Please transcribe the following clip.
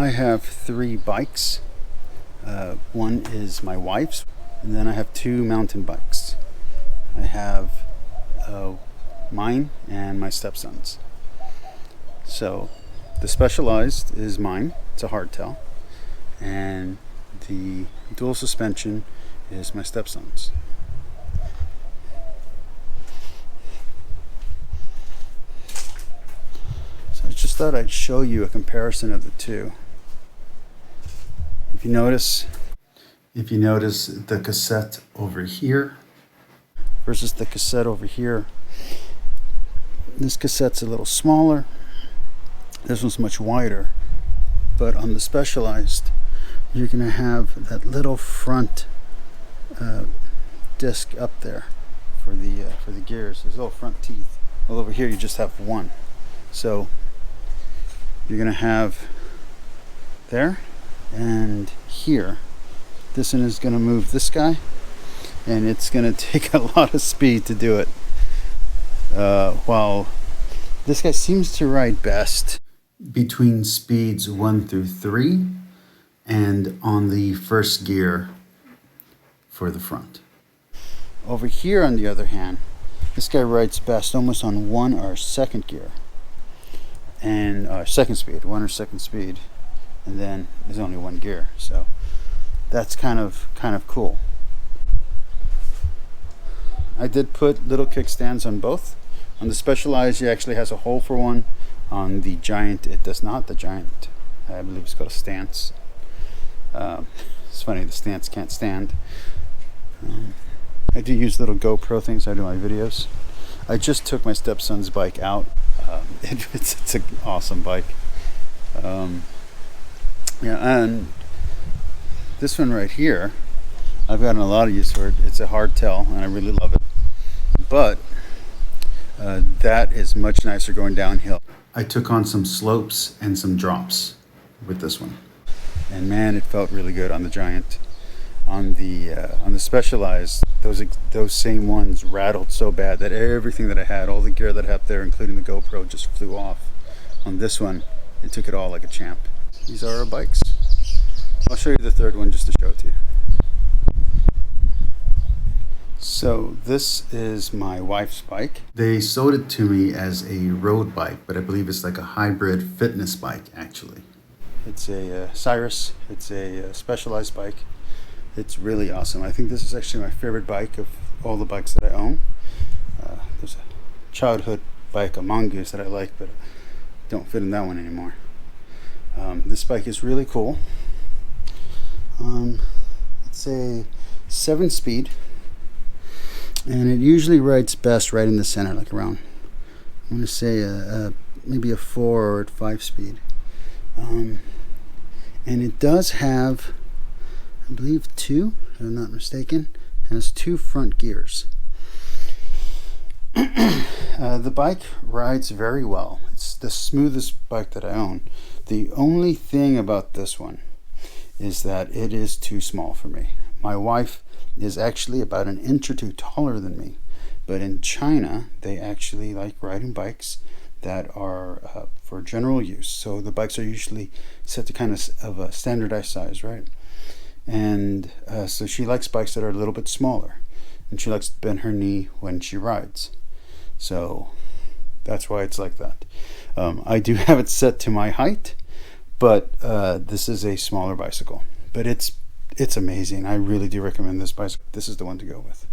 I have 3 bikes. One is my wife's, and then I have 2 mountain bikes. I have mine and my stepson's. So the Specialized is mine. It's a hardtail, and the dual suspension is my stepson's. So I just thought I'd show you a comparison of the two. If you notice the cassette over here versus the cassette over here, this cassette's a little smaller. This one's much wider. But on the Specialized, you're going to have that little front disc up there for the gears. There's little front teeth. Well, over here you just have one. So you're going to have there and here. This one is going to move this guy, and it's going to take a lot of speed to do it. While this guy seems to ride best between speeds 1 through 3 and on the first gear for the front. Over here, on the other hand, this guy rides best almost on 1 or 2nd gear, and 2nd speed, 1 or 2nd speed, and then there's only 1 gear. So that's kind of cool. I did put little kickstands on both. On the Specialized, it actually has a hole for one. On the Giant, it does not. The Giant, I believe it's called a Stance. It's funny, the Stance can't stand. I do use little GoPro things. I do my videos. I just took my stepson's bike out. It's an awesome bike. Yeah, and this one right here, I've gotten a lot of use for it. It's a hardtail, and I really love it. But that is much nicer going downhill. I took on some slopes and some drops with this one, and man, it felt really good on the Giant. On the Specialized, those same ones rattled so bad that everything that I had, all the gear that I had there, including the GoPro, just flew off. On this one, it took it all like a champ. These are our bikes. I'll show you the third one just to show it to you. So this is my wife's bike. They sold it to me as a road bike, but I believe it's like a hybrid fitness bike actually. It's a Sirius. It's a Specialized bike. It's really awesome. I think this is actually my favorite bike of all the bikes that I own. There's a childhood bike, a Mongoose, that I like, but don't fit in that one anymore. This bike is really cool. It's a 7-speed. And it usually rides best right in the center, like around, I want to say maybe a 4 or 5 speed. And it does have, I believe 2, if I'm not mistaken, has 2 front gears. The bike rides very well. It's the smoothest bike that I own. The only thing about this one is that it is too small for me. My wife is actually about an inch or 2 taller than me, but in China they actually like riding bikes that are for general use. So the bikes are usually set to kind of a standardized size, right? And so she likes bikes that are a little bit smaller, and she likes to bend her knee when she rides. So that's why it's like that. I do have it set to my height, but this is a smaller bicycle, but it's amazing. I really do recommend this bicycle. This is the one to go with.